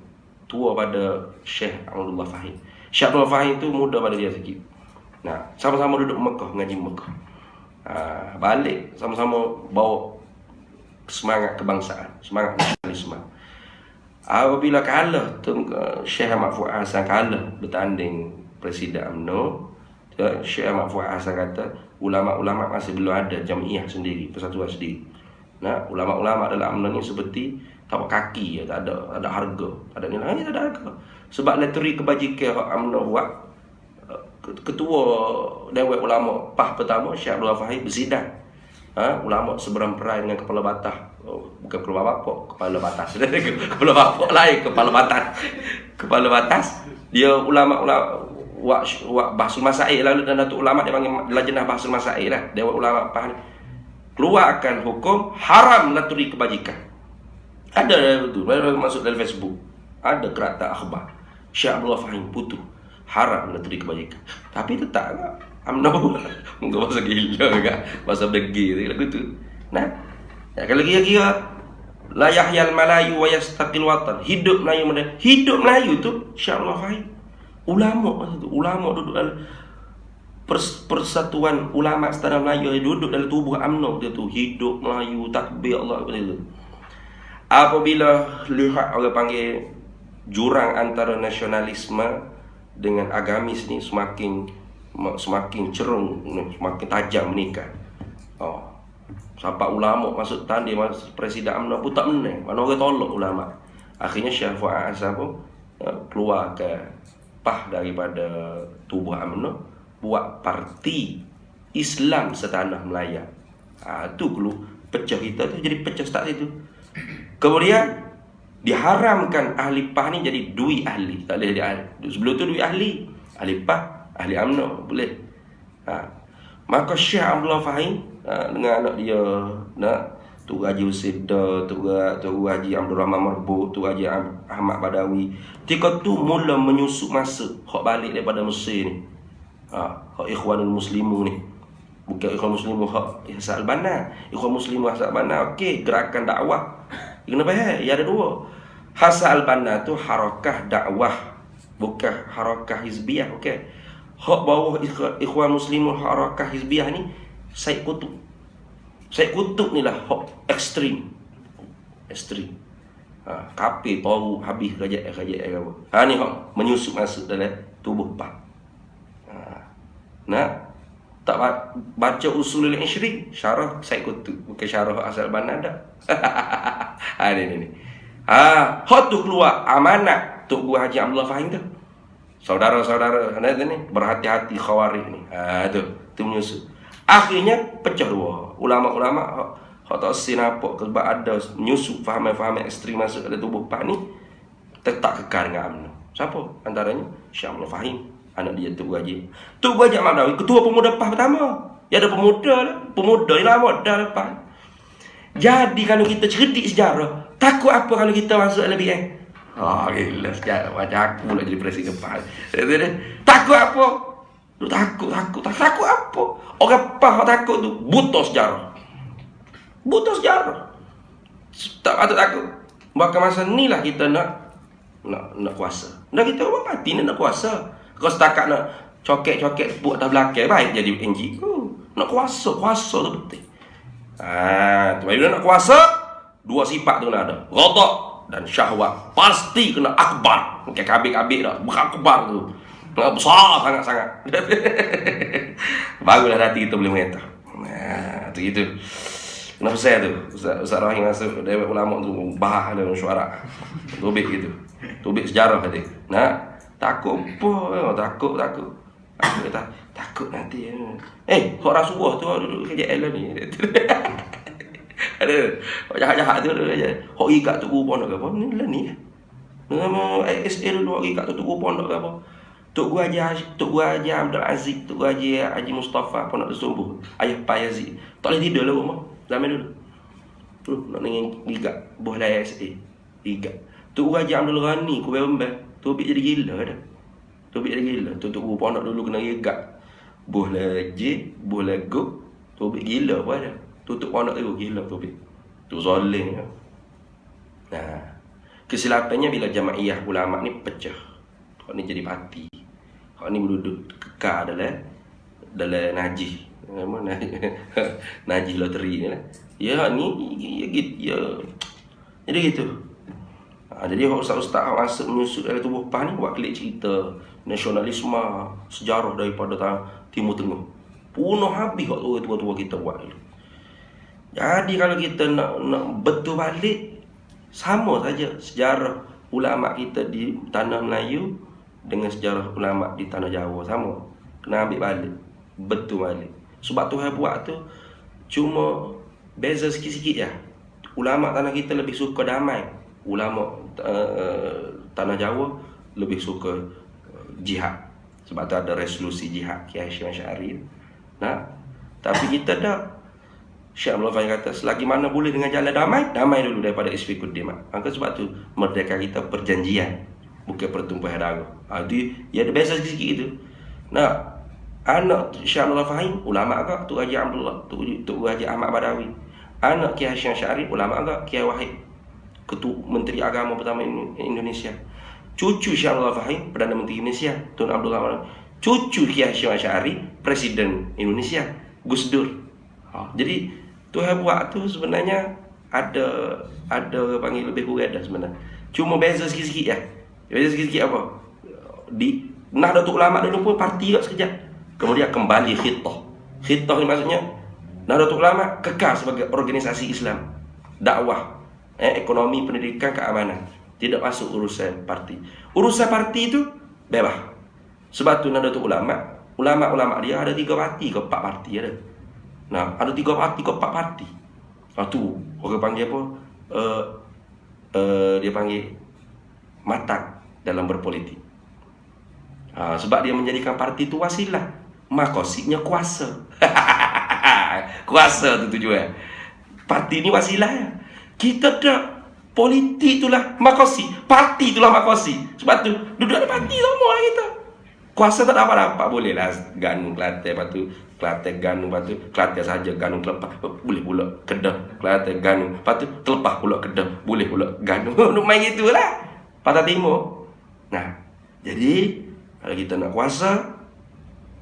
S1: Tua pada Syekh Abdullah Fahim. Syekh Abdullah Fahim tu muda pada dia sikit. Sama-sama duduk Mekah, ngaji Mekah. Balik sama-sama bawa semangat kebangsaan, semangat nasionalisme. Apabila kalah Syekh Ahmad Fuad Hasan kalah bertanding Presiden UMNO, Syekh Ahmad Fuad Hasan kata ulama-ulama masih belum ada jamiah sendiri, persatuan sendiri. Ulama-ulama dalam UMNO ni seperti tapak kaki, tak ada harga, tak ada nilai, tak ada harga. Sebab leteri kebajikan UMNO buat, ketua Dewan Ulama PAH pertama Syekh Abdullah Fahim bersidang. Ulama seberang perai dengan kepala batah. Bukan kepala bapak, kepala batas. Kepala bapak lain, kepala batas. Kepala batas. Dia ulama-ulama wak Bahsul Masail lalu, dan Datuk Ulama dia panggil Lajnah Bahsul Masail lah. Dewan Ulama PAH ni keluarkan hukum haram laturi kebajikan. Ada betul, masuk dalam Facebook. Ada kerata akhbar Syekh Abdullah Fahim putus haram laturi kebajikan. Tapi tetap tak UMNO muka bahasa gila ke, bahasa degil lagu tu. Kalau kira-kira la yahyal Malayu wa yastaqil watan, hidup Melayu tu Syekh Abdullah Fahim. Ulama duduk dalam Persatuan Ulama Setanah Melayu, duduk dalam tubuh UMNO dia tu, hidup Melayu, takbir Allah begitu. Apabila lihat orang panggil jurang antara nasionalisme dengan agamis ni semakin cerung, semakin tajam meningkat. Sampai ulama masuk tanding, masuk Presiden UMNO pun tak menang. Mana orang tolak ulama. Akhirnya Syekh Fuad Hasan pun keluar ke PAH daripada tubuh UMNO, buat Parti Islam Setanah Melayu. Tu dulu pecah kita tu, jadi pecah start situ. Kemudian diharamkan ahli PAH ni jadi dui ahli. Tak boleh jadi ahli. Sebelum tu dui ahli PAH, ahli UMNO boleh. Maka Syekh Abdullah Fahim dengan anak dia Tok Haji Usida, Tok Haji Abdul Rahman Marbuk, Tok Haji Ahmad Badawi. Tika tu mula menyusup masa hak balik daripada Mesir ni. Hak Ikhwanul Muslimun ni. Bukan Ikhwan Muslimun hak Hassan Al-Banna. Ikhwan Muslimun Hassan Al-Banna okey, gerakan dakwah. Kena faham, ya ada dua. Hassan Al-Banna tu harakah dakwah, bukan harakah hizbiyah, okey. Hak bawah Ikhwan Muslimun harakah hizbiyah ni Said Qutb. Said Qutb ni lah hak ekstrim. Ekstrim. Kafir tahu habis kerajaan apa. Ni hak menyusup masuk dalam tubuh PAN. Tak baca Usulul Ishri, syarah Said Qutb, bukan syarah Hassan Al-Banna dah. Ni. Hak tu keluar amanat Tok Guru Haji Abdullah Fahim tu. Saudara-saudara ni berhati-hati Khawarij ni. Tu menyusup. Akhirnya pecah dua. Ulama-ulama hak tak sinapok sebab ada menyusup faham-faham ekstrim masuk dalam tubuh PAN ni, tetap kekal dengan UMNO. Siapa? Antaranya Syekh Abdul Fahim, anak dia Tok Haji. Tok Haji Ahmad Badawi, ketua pemuda PAN pertama. Ya ada pemuda lah. Pemuda ni lama dah lepas. Jadi kalau kita cerdik sejarah, takut apa kalau kita masuk LBN? Gila sejarah. Macam aku pula jadi presiden PAN. Takut apa? Takut apa? Orang PAN takut tu buta sejarah. Buta sejarah. Tak patut takut. Maka masa ni lah kita nak kuasa. Nak kita orang parti nak kuasa. Kalau setakat nak coket-coket buat atas belakang, baik jadi NGO. Nak kuasa tu penting. Bila nak kuasa, dua sifat tu nak ada. Ghadab dan syahwat. Pasti kena akbar. Bukan kabik-kabik dah. Berakbar tu. Besar sangat-sangat. Barulah nanti kita boleh mengata. Tu gitu. Kenapa saya tu? Ustaz Rahim masuk dari ulama tu bahas dalam syuara. Tobik gitu. Tobik sejarah tadi. Takut apa? Takut. Aku kata takut nanti. Hak Rasulullah tu kerja lah ni. Ada. Hak jahat-jahat tu ada. Hak ikat tu pun nak apa? Ni lah ni. Nama ISA dulu hak ikat tu pun nak apa? Tok Guru Haji Abdul Aziz, Tok Guru Haji Mustafa pun nak tersumbuh. Ayah Pak Yazid. Tak boleh tidur lah rumah. Zaman dulu. Nak dengan gigat. Boleh ISA. Gigat. Tok Guru Haji Abdul Ghani, ku bembel. Tobik jadi gila dah. Tobik jadi gila. Tok Guru pun nak dulu kena gigat. Boleh J, boleh go. Tobik gila pun ada. Tutup pun nak tu gila Tobik. Tu zalim. Kesilapannya bila jamaiyah ulama ni pecah. Hak ni jadi parti. Hak ni berduduk kekal dalam najih. Najih loteri ni lah. Ya ni ya. Jadi gitu. Jadi ustaz-ustaz masuk menyusup dalam tubuh PAN ni buat klik cerita nasionalisme, sejarah daripada Timur Tengah. Punuh habis hak tua-tua kita buat dulu. Jadi kalau kita nak betul balik, sama saja sejarah ulama kita di tanah Melayu dengan sejarah ulama di tanah Jawa sama. Kena ambil balik, betul balik. Sebab Tuhan buat tu cuma beza sikit-sikit ya. Ulama tanah kita lebih suka damai. Ulama tanah Jawa lebih suka jihad. Sebab tu ada resolusi jihad Kiai Hashim Asy'ari. Tapi kita dah Syekh Abdul Fahim kata selagi mana boleh dengan jalan damai dulu daripada isfikuddin. Maka sebab tu merdeka kita perjanjian, bukan pertumpahan darah. Dia ada beza sikit gitu. Anak Syekh Abdul Fahim ulama agak Tok Haji Abdullah, Tok Haji Ahmad Badawi. Anak Kiai Hashim Asy'ari ulama agak Kiai Wahid, Ketua Menteri Agama pertama Indonesia. Cucu Syekh Abdul Fahim Perdana Menteri Indonesia, Tun Abdul Rahman. Cucu Kiai Hashim Asy'ari Presiden Indonesia, Gus Dur. Jadi Tuhan buat tu sebenarnya ada panggil lebih kurang dah sebenarnya. Cuma beza sikit-sikit ya. Beza sikit-sikit apa? Di Nahdlatul Ulama dulu pun parti kat sekejap. Kemudian kembali khitah. Khitah ni maksudnya Nahdlatul Ulama kekal sebagai organisasi Islam, dakwah, ekonomi, pendidikan, keamanan. Tidak masuk urusan parti. Urusan parti itu bebas. Sebab tu Nahdlatul Ulama dia ada 3 parti ke 4 parti ada. Ada 3 parti ke 4 parti. Tu orang panggil apa? Dia panggil matang dalam berpolitik. Sebab dia menjadikan parti itu wasilah, makosidnya kuasa. Kuasa tu tujuan. Parti ni wasilah ya. Kita tak. Politik itulah makosi, parti itulah makosi. Sebab tu duduk ada parti semua kita. Kuasa tak ada apa-apa, bolehlah Ganu Kelantan, lepas tu Kelantan Ganu, lepas tu Kelantan saja Ganu terlepas, boleh pula Kedah, Kelantan Ganu, lepas tu terlepas pula Kedah, boleh pula Ganu. Nak main gitulah. Pantai Timur. Nah, jadi kalau kita nak kuasa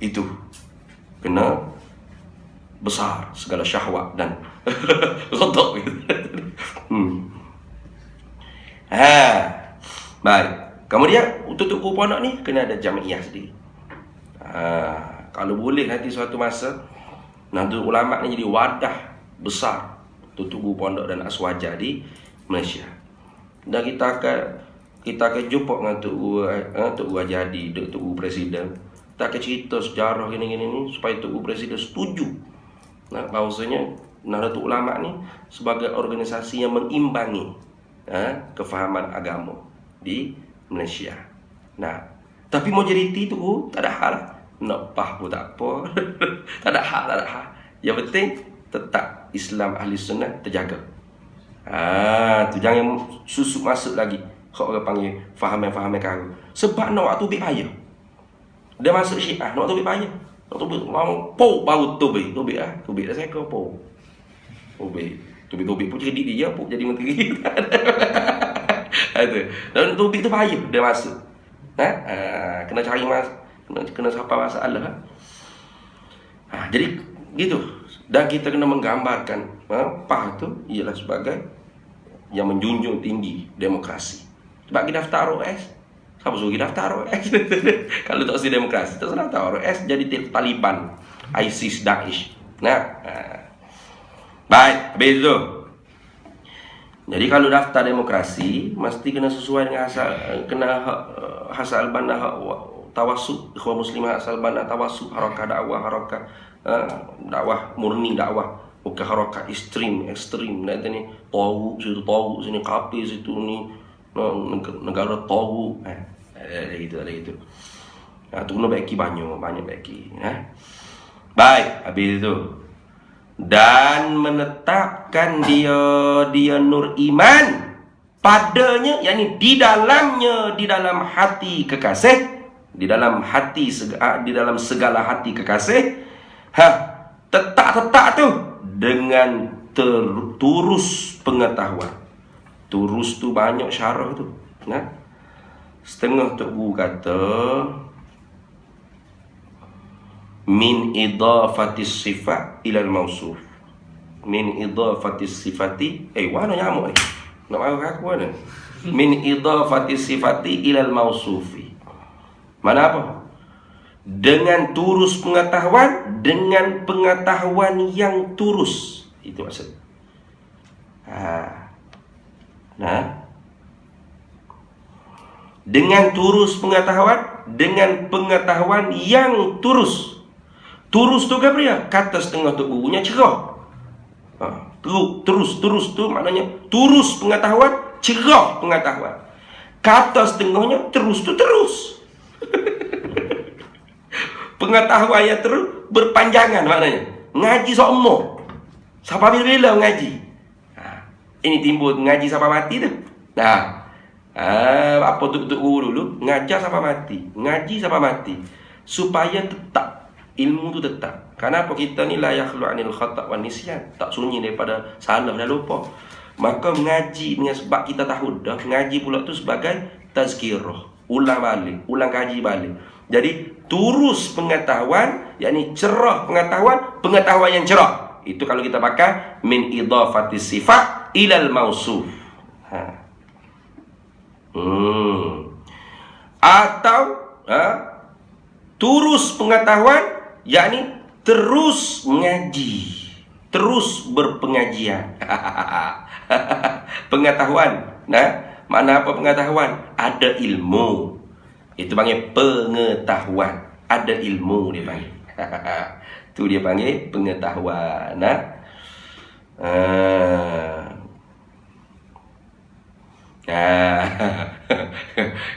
S1: itu kena besar segala syahwat dan rotok gitu. Baik. Kemudian untuk pondok ni kena ada jamiah sendiri. Kalau boleh nanti suatu masa Nahdlatul Ulama ni jadi wadah besar untuk pondok dan aswaja di Malaysia. Dan kita akan jumpa dengan Tok Guru Jadi, Tok Guru Presiden. Kita akan cerita sejarah gini-gini ni supaya Tok Guru Presiden setuju. Nah, bahawasanya Nahdlatul Ulama ni sebagai organisasi yang mengimbangi kefahaman agama di Malaysia. Nah, tapi majoriti tu tak ada hal. Nak pah pun tak apa. Tak ada hal. Yang penting tetap Islam Ahli Sunnah terjaga. Tu jangan susuk masuk lagi. Kau orang panggil faham kau. Sebab nak waktu tubik payah. Dia masuk Syiah, nak tubik payah. Nak tubik mau baru tubik dah saya kau po. Tubik pun jadi dia pun jadi menteri. Ada. Dan tubik tu payah dia masuk. Kena cari kena siapa masalah. Jadi gitu. Dan kita kena menggambarkan PAH tu ialah sebagai yang menjunjung tinggi demokrasi. Sebab kita daftar ROS, siapa suruh kita daftar ROS? Kalau tak usah demokrasi, tak usah daftar ROS jadi Taliban, ISIS, Daesh. Baik, habis tu. Jadi kalau daftar demokrasi mesti kena sesuai dengan hasal bana tawassut, ikhwan muslimah asal bana tawassut, harakah dakwah murni, dakwah bukan harakah ekstrim. Nanti ni tahu sini kapi situ ni negara tahu. Ada gitu. Tu kena baiki banyak baiki. Baik, habis itu. Dan menetapkan dia nur iman padanya, yakni di dalam hati kekasih, di dalam segala hati kekasih. Tetap tu dengan turus pengetahuan. Turus tu banyak syarah tu. Setengah Tok Guru kata min idafatis sifat ilal mausuf. Min idafatis sifati mana nyamuk ni? Nak marah aku mana? Min idafatis sifati ilal mausufi. Mana apa? Dengan turus pengetahuan, dengan pengetahuan yang turus. Itu maksud. Dengan turus pengetahuan, dengan pengetahuan yang turus. Turus tu apa dia? Kata setengah tu gurunya cerah. Turus tu maknanya turus pengetahuan, cerah pengetahuan. Kata setengahnya terus tu terus. Pengetahuan yang terus berpanjangan maknanya. Ngaji seumur. Sampai bila ngaji? Ini timbul ngaji sampai mati tu. Apa tu guru dulu? Ngajar sampai mati. Ngaji sampai mati. Supaya tetap ilmu tu tetap. Kenapa kita ni la yakhlu anil khata' wan nisyan, tak sunyi daripada salah dan lupa. Maka mengaji dengan sebab kita tahu dah, mengaji pula tu sebagai tazkirah, ulang kaji balik. Jadi turus pengetahuan, yakni cerah pengetahuan yang cerah. Itu kalau kita pakai min idafatis sifat ilal mausuf. Atau turus pengetahuan, yakni terus mengaji, terus berpengajian. Pengetahuan. Mana apa pengetahuan? Ada ilmu. Itu panggil pengetahuan. Ada ilmu dia panggil. Tu dia panggil pengetahuan.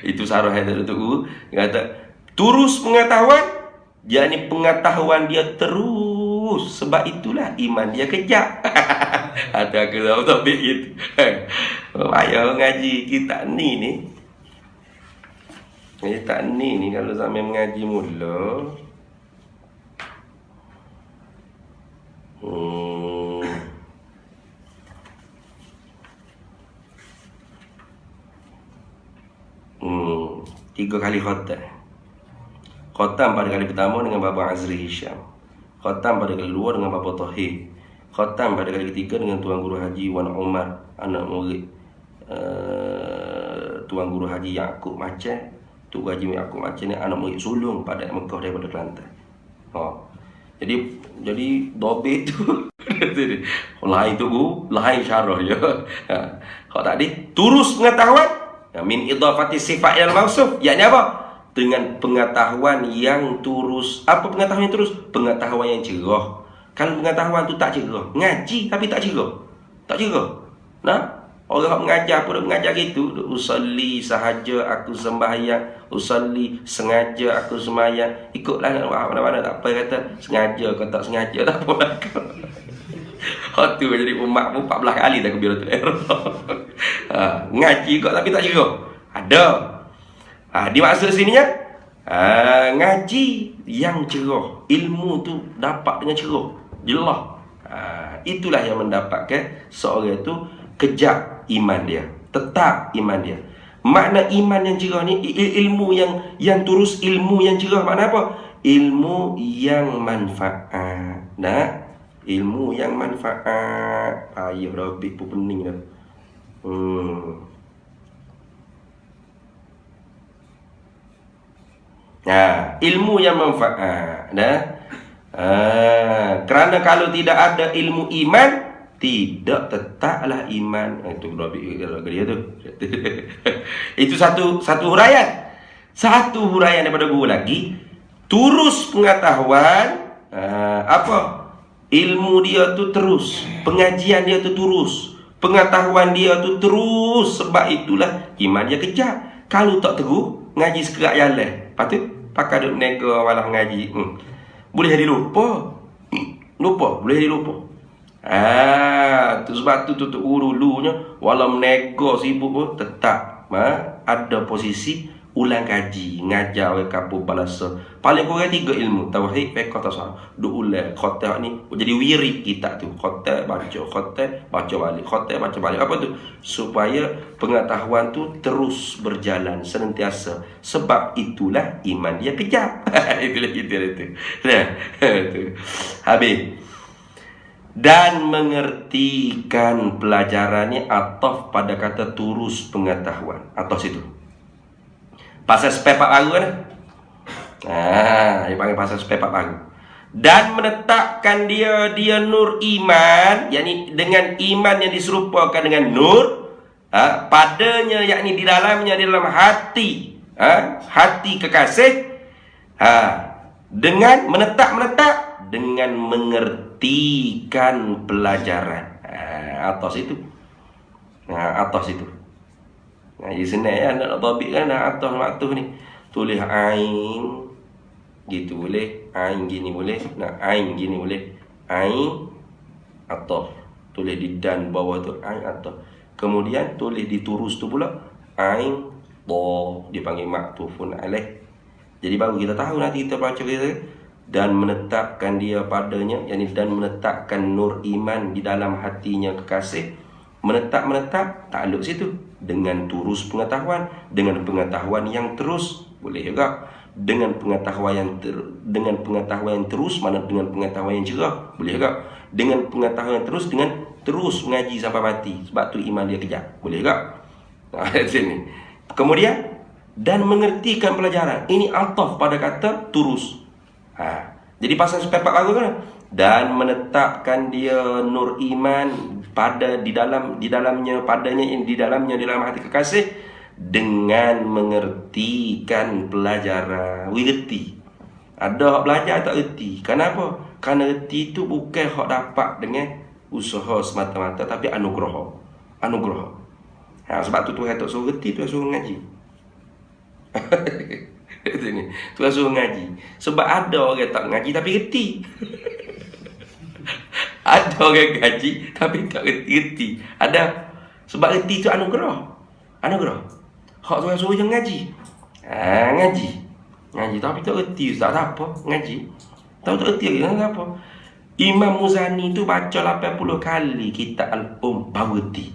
S1: Itu sarah yang tu kata turus pengetahuan, yakni pengetahuan dia terus terus. Sebab itulah iman dia kejap. Ada ke dalam topik gitu. Ayah ngaji kita ni. Kita ni kalau sampai mengaji mula. Tiga kali khatam. Khatam pada kali pertama dengan Bapa Azri Hisham. Khatam pada kali kedua dengan Bapa Tahir. Khatam pada kali ketiga dengan Tuan Guru Haji Wan Umar, anak murid Tuan Guru Haji Yaakob Macam. Tuan Haji Yaakob Macam ni anak murid sulung pada Mekah daripada Kelantan. Jadi dobit tu lain tu lain syarah je. Kalau tadi turus pengetahuan min idafati sifat yang mausuf, yakni apa? Dengan pengetahuan yang turus. Apa pengetahuan yang turus? Pengetahuan yang cerah. Kalau pengetahuan tu tak cerah, ngaji tapi tak cerah. Tak cerah. Nah, orang mengajar pun mengajar gitu. Usalli sahaja aku sembahyang, usalli sengaja aku sembahyang. Ikutlah nak mana-mana tak apa kata sengaja kau tak sengaja tak apa lah. Tu jadi umat pun 14 kali tak Takbiratul Ihram. Ngaji kau tapi tak cerah. Ada. Dimaksud sininya ngaji yang cerah. Ilmu tu dapat dengan cerah. Jelas. Itulah yang mendapatkan seorang itu kejap iman dia, tetap iman dia. Makna iman yang cerah ni, ilmu yang turus, ilmu yang cerah makna apa? Ilmu yang manfaat. Nah, ilmu yang manfaat. Ayah Rabbik pun pening dah. Ilmu yang manfaat. Kerana kalau tidak ada ilmu iman, tidak tetaplah iman. Itu Rabbik dia tu. Itu satu huraian. Satu huraian daripada guru lagi. Turus pengetahuan. Apa? Ilmu dia tu terus, pengajian dia tu terus, pengetahuan dia tu terus. Sebab itulah iman dia kejap. Kalau tak terus, ngaji sekerak jalan. Lepas tu pakai duk menega malah ngaji. Boleh jadi lupa. Boleh jadi lupa. Tu sebab tu dulunya walau menega sibuk pun tetap ada posisi ulang kaji, ngajar orang kampung balasa. Paling kurang 3 ilmu, tauhid, fiqh, tasawuf. Duk ulang khatam ni jadi wirid kita tu. Khatam baca balik, khatam baca balik. Apa tu? Supaya pengetahuan tu terus berjalan senantiasa. Sebab itulah iman dia kejap. Itulah kita tu. Nah, tu. Habis. Dan mengertikan pelajaran ni ataf pada kata turus pengetahuan. Ataf situ. Pasal sepepak baru kan? Dia panggil pasal sepepak baru. Dan menetapkan dia nur iman, yakni dengan iman yang diserupakan dengan nur, padanya, yakni di dalam hati, hati kekasih, dengan menetap dengan mengertikan pelajaran. Atas itu. Atas itu. Di sini ya nak tabik kan atas ni. Tulis ain gitu boleh, ain gini boleh, nak ain gini boleh. Ain atas. Tulis di dan bawah tu ain atas. Kemudian tulis di turus tu pula ain bo, dipanggil maktufun alaih. Jadi baru kita tahu nanti kita baca kita dan menetapkan dia padanya, yakni dan menetapkan nur iman di dalam hatinya kekasih. Menetap takluk situ dengan turus pengetahuan, dengan pengetahuan yang terus boleh juga, dengan pengetahuan yang terus, mana dengan pengetahuan yang cerah boleh juga, dengan pengetahuan yang terus, dengan terus mengaji sampai mati. Sebab tu iman dia kejap boleh juga. Sini. Kemudian dan mengertikan pelajaran. Ini ataf pada kata turus. Jadi pasal sepepak baru kan? Dan menetapkan dia nur iman pada di dalamnya padanya, di dalam hati kekasih, dengan mengertikan pelajaran. Reti. Ada hak belajar tak reti. Kenapa? Kerana reti itu bukan hak dapat dengan usaha semata-mata, tapi anugerah. Sebab tu Tuhan tak suruh reti, Tuhan suruh ngaji. Tuhan suruh ngaji. Sebab ada orang tak ngaji tapi reti. orang gaji tapi tak reti-reti. Ada. Sebab reti tu anugerah. Anugerah. Hak Tuhan suruh jangan ngaji. Ngaji. Ngaji tapi tak reti ustaz, tak apa ngaji. Tahu tak reti lagi tak apa. Imam Muzani tu baca 80 kali kitab Al-Um baru reti.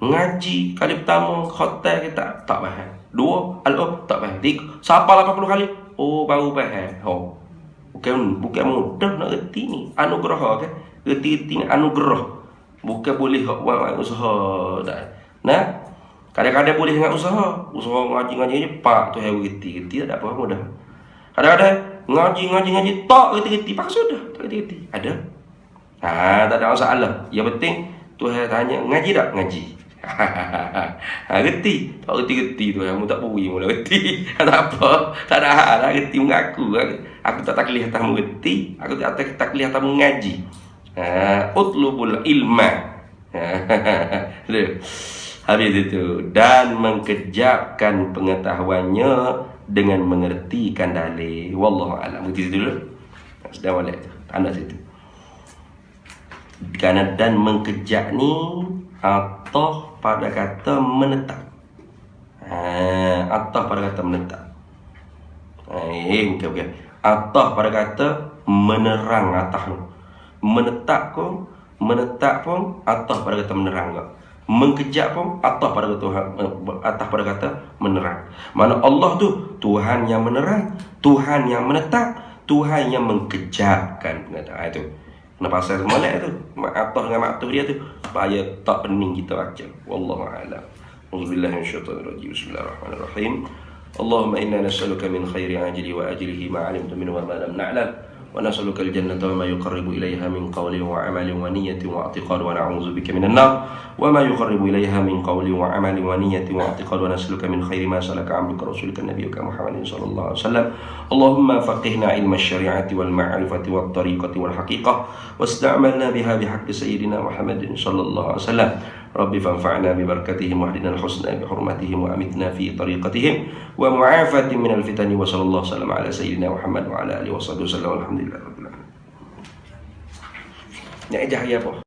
S1: Ngaji kali pertama khotel kita tak faham. Dua Al-Um tak faham. Tiga siapa 80 kali? Oh baru faham. Bukan mudah nak reti ni. Anugerah kan. Reti-reti ni anugerah. Bukan boleh buat usaha dah. Nah, kadang-kadang boleh dengan usaha ngaji-ngaji cepat tu hai reti tak apa mudah. Kadang-kadang ngaji tak reti pak sudah tak reti. Ada. Tak ada masalah. Yang penting Tuhan tanya ngaji tak? Ngaji. Reti. Tak reti tu kamu tak bui mula reti. Tak apa. Tak ada hal lah reti mengaku. Aku tak taklih tamu reti, aku tak taklih tamu ngaji. Utlubul ilma. Habis itu dan mengkejapkan pengetahuannya dengan mengertikan dalil. Wallahu a'lam. Begitu dulu. Sudah boleh. Tanda situ. Karena dan mengkejap ni atau pada kata menetap. Atau pada kata menetap. Okey. Atau pada kata menerang atah. Menetap pun atah pada kata menerang enggak. Mengkejap pun atah pada kata menerang. Mana Allah tu Tuhan yang menerang, Tuhan yang menetap, Tuhan yang mengkejapkan. Itu. Kenapa pasal molek tu? Atah dengan maktuh dia tu supaya tak pening kita baca. Wallahu a'lam. Auzubillahi minasyaitonir rajim. Bismillahirrahmanirrahim. Allahumma inna nas'aluka min khairi ajli wa ajlihi ma 'alimtu minhu wa ma lam na'lam. ونسألك الجنة وما يقرب إليها من قول وعمل ونية واعتقاد ونعوذ بك من النار وما يقرب إليها من قول وعمل ونية واعتقاد ونسألك من خير ما سلك عبدك رسولك نبيك محمد صلى الله عليه وسلم اللهم فقهنا علم الشريعة والمعرفة والطريقة والحقيقة واستعملنا بها بحق سيدنا محمد صلى الله عليه وسلم ربي فانفعنا ببركتهم واهدنا الحسنى بحرمتهم وأمتنا في طريقتهم ومعافاة من الفتن وصلى الله وسلم على سيدنا محمد وعلى آله وصحبه وسلم والحمد لله رب العالمين.